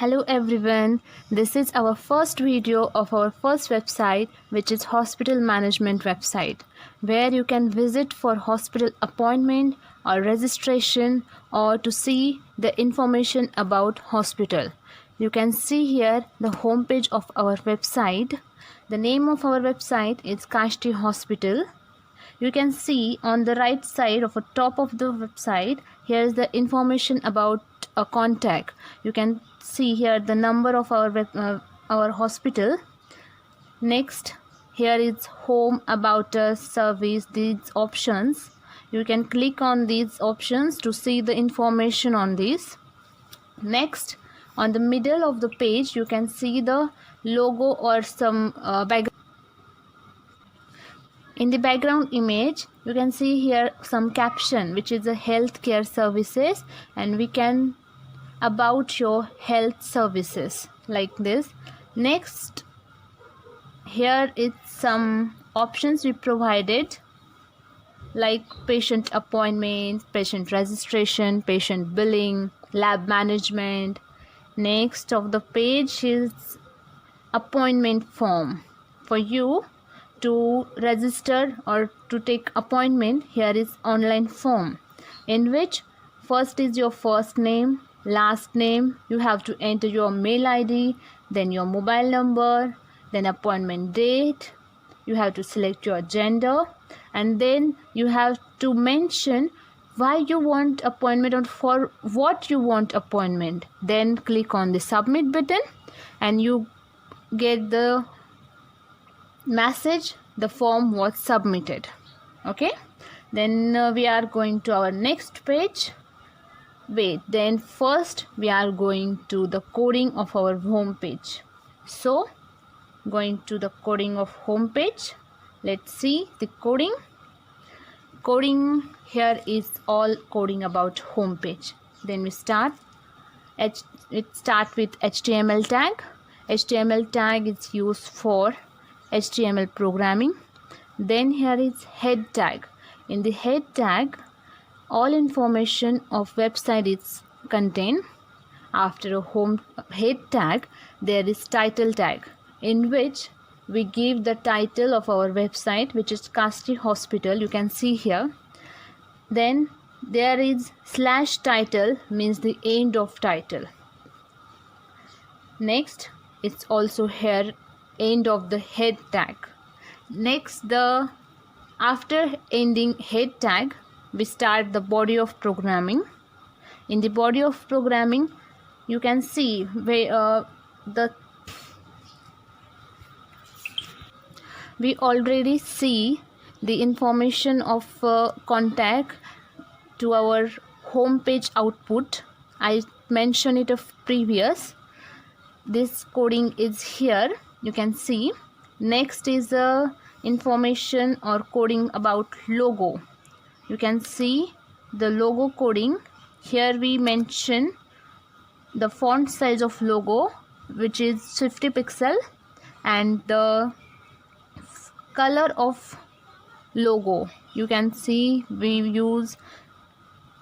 Hello everyone, this is our first video of our first website, which is hospital management website, where you can visit for hospital appointment or registration or to see the information about hospital. You can see here the homepage of our website. The name of our website is Kashti Hospital. You can see on the right side of the top of the website, here is the information about a contact. You can see here the number of our hospital. Next, here is home, about us, service, these options. You can click on these options to see the information on this. Next, on the middle of the page, you can see the logo or some background. In the background image, you can see here some caption, which is a healthcare services, and we can about your health services like this. Next, here is some options we provided, like patient appointment, patient registration, patient billing, lab management. Next of the page is appointment form. For you to register or to take appointment, here is online form, in which first is your first name, last name. You have to enter your mail ID, then your mobile number, then appointment date. You have to select your gender, and then you have to mention why you want appointment or for what you want appointment. Then click on the submit button and you get the message the form was submitted. Okay, then we are going to our next page. Then first we are going to the coding of our home page. So going to the coding of home page, let's see the coding. Here is all coding about home page. Then we start with HTML tag. HTML tag is used for HTML programming. Then here is head tag. In the head tag, all information of website is contained. After a home head tag, there is title tag, in which we give the title of our website, which is Kashti Hospital. You can see here. Then there is /title, means the end of title. Next, it's also here end of the head tag. Next, after ending head tag, we start the body of programming. In the body of programming, you can see where we already see the information of contact to our home page output. I mentioned it of previous. This coding is here, you can see. Next is information or coding about logo. You can see the logo coding. Here we mention the font size of logo, which is 50 pixel, and the color of logo. You can see we use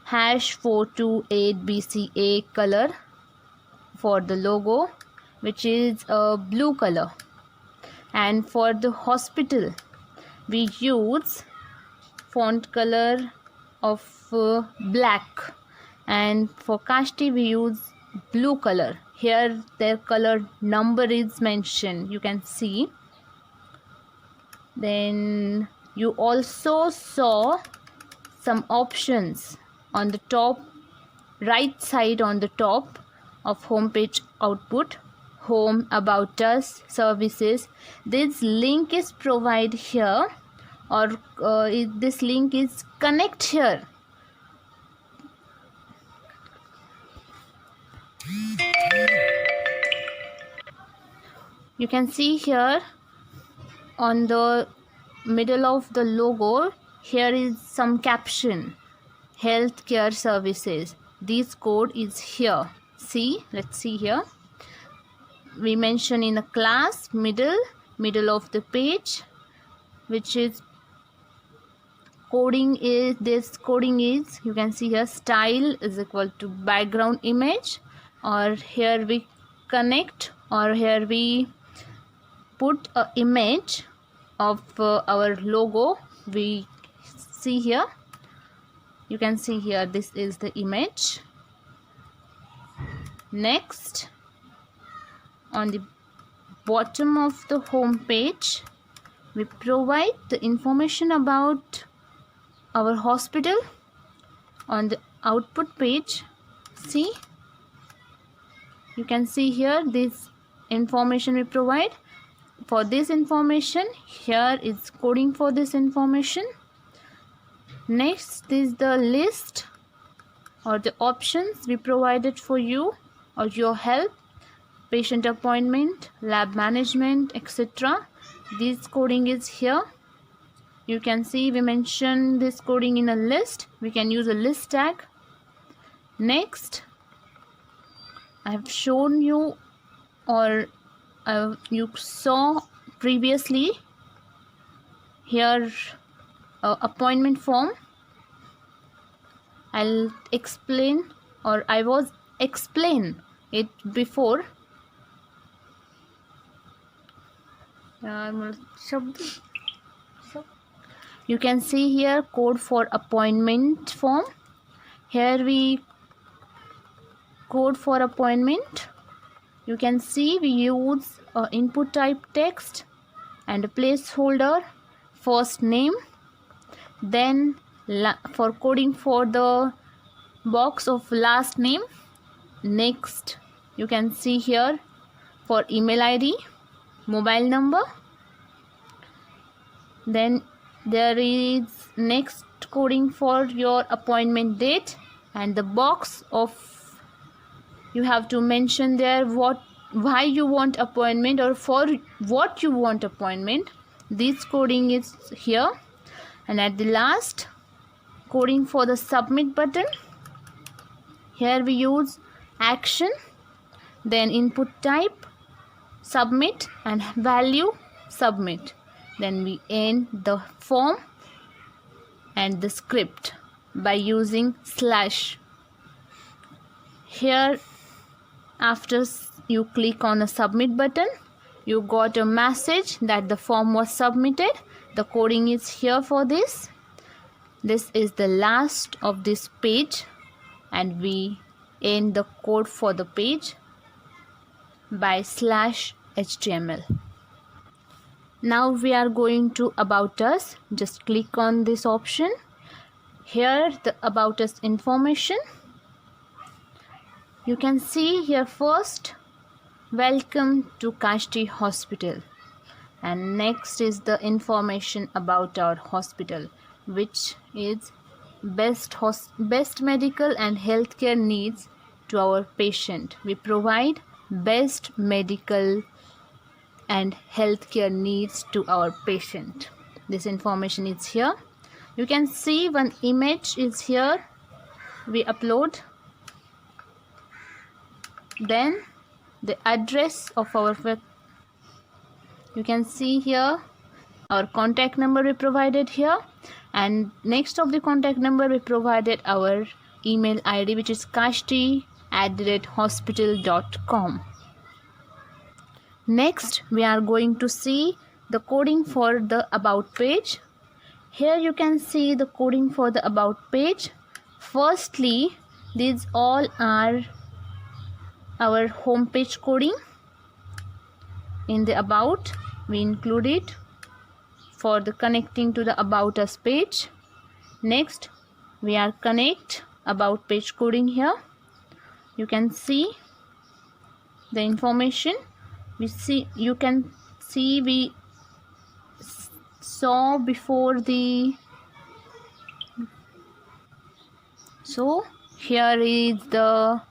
#428BCA color for the logo, which is a blue color. And for the hospital, we use font color of black, and for Kashti we use blue color. Here their color number is mentioned, you can see. Then you also saw some options on the top right side, on the top of homepage output: home, about us, services. This link is provided here, or this link is connect here. You can see here on the middle of the logo, here is some caption: healthcare services. This code is here. See, let's see here. We mention in the class middle of the page, which is coding is, this coding is, you can see here, style is equal to background image, or here we connect, or here we put a image of our logo. We see here, you can see here, this is the image. Next, on the bottom of the home page, we provide the information about our hospital. On the output page, see, you can see here this information we provide. For this information, here is coding for this information. Next is the list or the options we provided for you or your help: patient appointment, lab management, etc. This coding is here. You can see we mentioned this coding in a list. We can use a list tag. Next, I have shown you, or you saw previously here, appointment form. I'll explain, or I was explain it before. You can see here code for appointment form. Here we code for appointment. You can see we use input type text and a placeholder, first name. Then for coding for the box of last name. Next, you can see here for email ID, mobile number. Then there is next coding for your appointment date, and the box of, you have to mention there why you want appointment or for what you want appointment. This coding is here. And at the last, coding for the submit button. Here we use action, then input type, submit, and value submit. Then we end the form and the script by using /. Here, after you click on a submit button, you got a message that the form was submitted. The coding is here for this. This is the last of this page, and we end the code for the page by /HTML. Now we are going to About Us. Just click on this option. Here the About Us information. You can see here first, welcome to Kashti Hospital. And next is the information about our hospital, which is best medical and healthcare needs to our patient. We provide best medical and healthcare needs to our patient. This information is here. You can see one image is here. We upload. Then the address of our, you can see here our contact number we provided here, and next of the contact number we provided our email ID, which is kashti@hospital.com. Next, we are going to see the coding for the About page. Here you can see the coding for the About page. Firstly, these all are our home page coding. In the About, we include it for the connecting to the About Us page. Next, we are connect About page coding here. You can see the information. You can see we saw before the, so here is the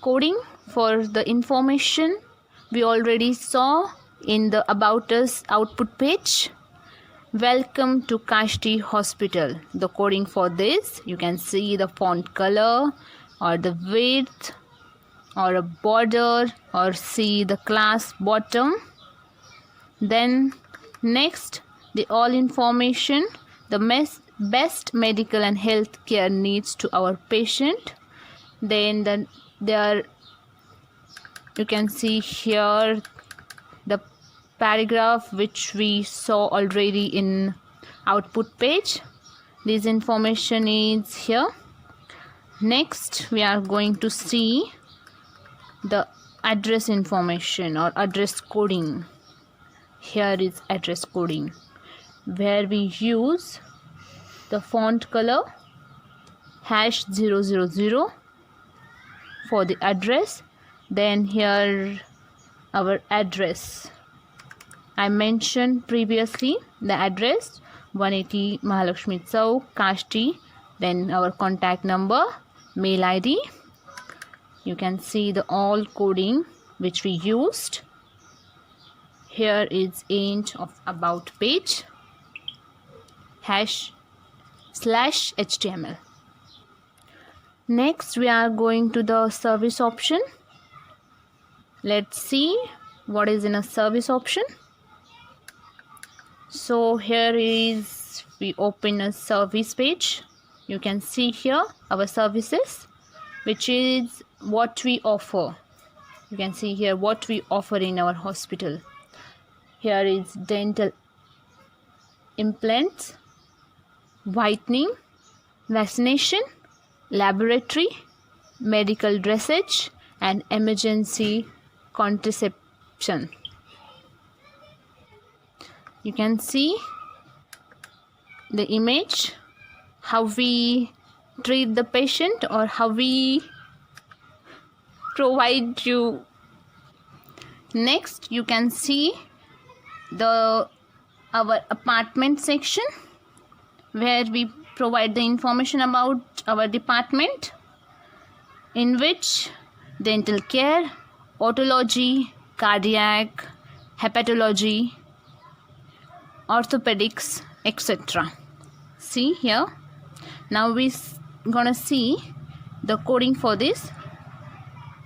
coding for the information we already saw in the About Us output page. Welcome to Kashti Hospital. The coding for this, you can see the font color or the width or a border, or see the class bottom. Then next, the all information, the best medical and health care needs to our patient. Then there you can see here the paragraph which we saw already in output page. This information is here. Next we are going to see the address information or address coding. Here is address coding, where we use the font color #000 for the address. Then here our address, I mentioned previously the address 180 Mahalakshmi Chowk, Kashti. Then our contact number, mail ID. You can see the all coding which we used. Here is end of about page #/HTML. Next we are going to the service option. Let's see what is in a service option. So here is, we open a service page. You can see here our services, which is what we offer. You can see here what we offer in our hospital. Here is dental implants, whitening, vaccination, laboratory, medical dressage, and emergency contraception. You can see the image, how we treat the patient or how we provide you. Next you can see our apartment section, where we provide the information about our department, in which dental care, otology, cardiac, hepatology, orthopedics, etc. See here. Now we gonna see the coding for this.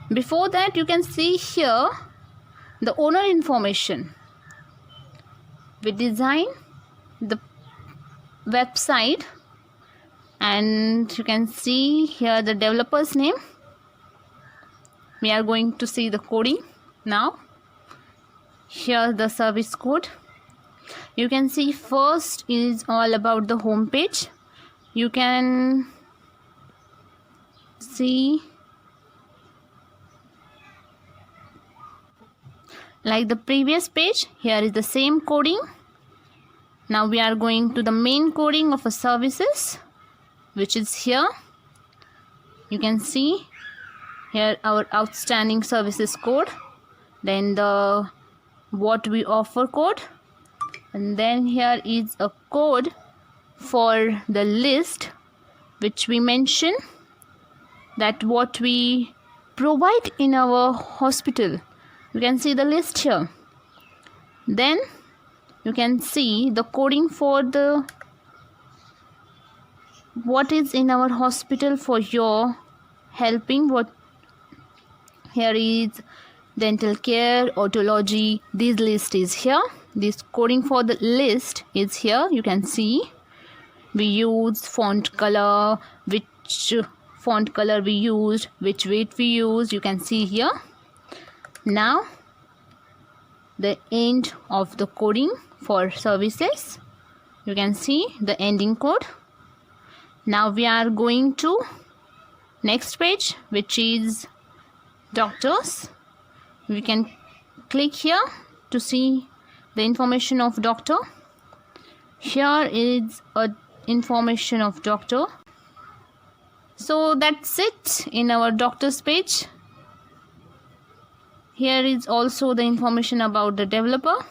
Before that, you can see here the owner information. We design the website, and you can see here the developer's name. We are going to see the coding now. Here the service code. You can see first is all about the home page. You can see like the previous page. Here is the same coding. Now we are going to the main coding of a services, which is here. You can see here our outstanding services code, then the what we offer code, and then here is a code for the list which we mention that what we provide in our hospital. You can see the list here. Then you can see the coding for the what is in our hospital for your helping. What here is dental care, otology. This list is here. This coding for the list is here. You can see we use font color, which font color we used, which weight we used. You can see here. Now the end of the coding for services. You can see the ending code. Now we are going to next page, which is doctors. We can click here to see the information of doctor. Here is a information of doctor. So that's it in our doctor's page. Here is also the information about the developer.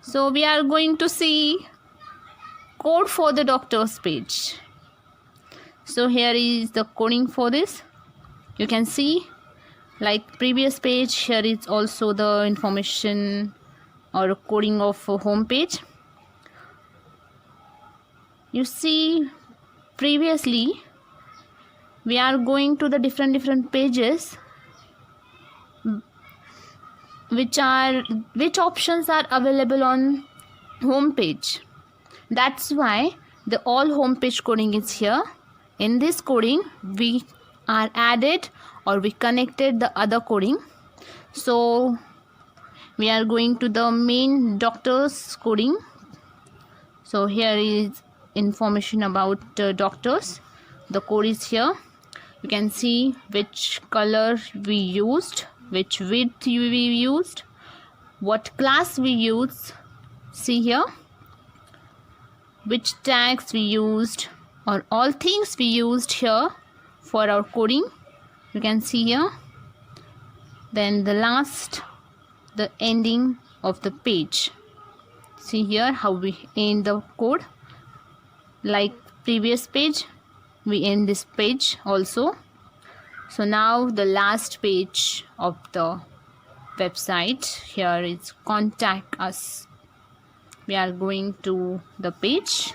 So we are going to see code for the doctor's page. So here is the coding for this. You can see like previous page, here is also the information or coding of a home page. You see previously we are going to the different pages, which options are available on home page. That's why the all home page coding is here. In this coding we are added or we connected the other coding. So we are going to the main doctors coding. So here is information about doctors. The code is here. You can see which color we used, which width we used, what class we used. See here, which tags we used, or all things we used here for our coding. You can see here. Then the last, the ending of the page. See here how we end the code. Like previous page, we end this page also. So now the last page of the website, here is contact us. We are going to the page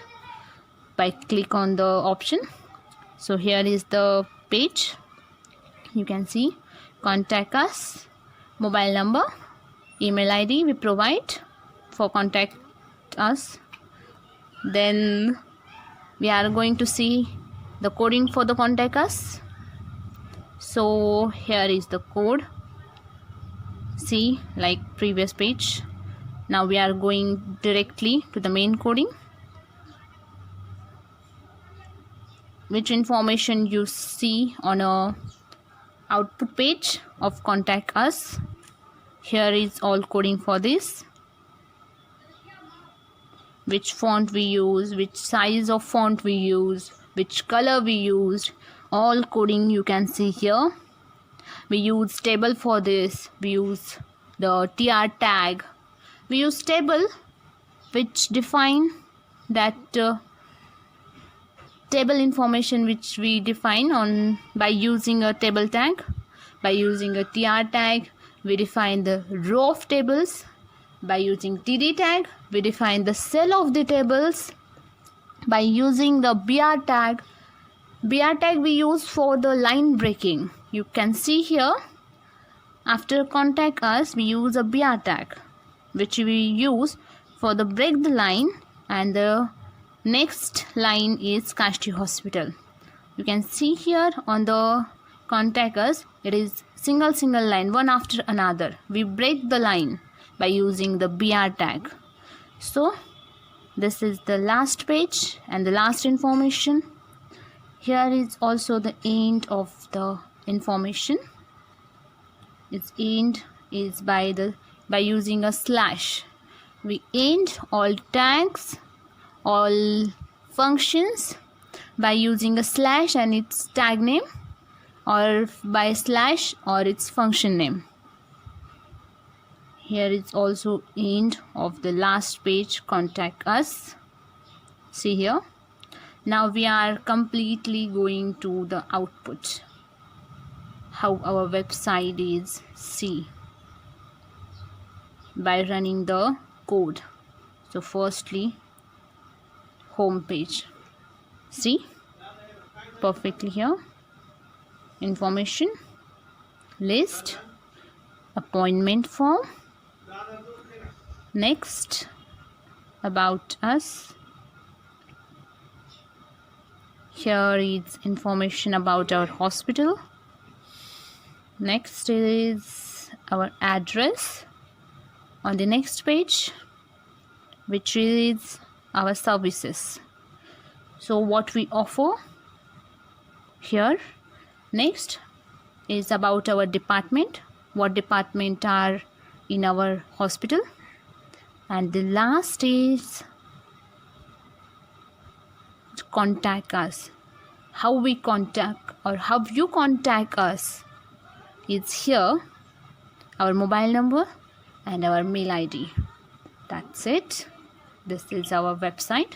by click on the option. So here is the page. You can see contact us, mobile number, email ID we provide for contact us. Then we are going to see the coding for the contact us. So here is the code. See, like previous page. Now we are going directly to the main coding. Which information you see on a output page of contact us. Here is all coding for this. Which font we use, which size of font we use, which color we used, all coding you can see here. We use table for this. We use the tr tag. We use table which define that table information which we define on by using a table tag. By using a tr tag, we define the row of tables. By using td tag, we define the cell of the tables. By using the br tag we use for the line breaking. You can see here, after contact us, we use a br tag which we use for the break the line, and the next line is Kashti Hospital. You can see here on the contact us, it is single line, one after another. We break the line by using the br tag. So this is the last page and the last information. Here is also the end of the information. Its end is by using a slash. We end all tags, all functions by using a slash and its tag name, or by slash or its function name. Here is also end of the last page, contact us. See here. Now we are completely going to the output, how our website is. See, by running the code. So firstly, home page. See, perfectly here. Information, list, appointment form. Next, about us. Here is information about our hospital. Next is our address on the next page, which is our services. So what we offer here. Next is about our department, what department are in our hospital. And the last is contact us. How we contact or how you contact us is here, our mobile number and our mail ID. That's it. This is our website.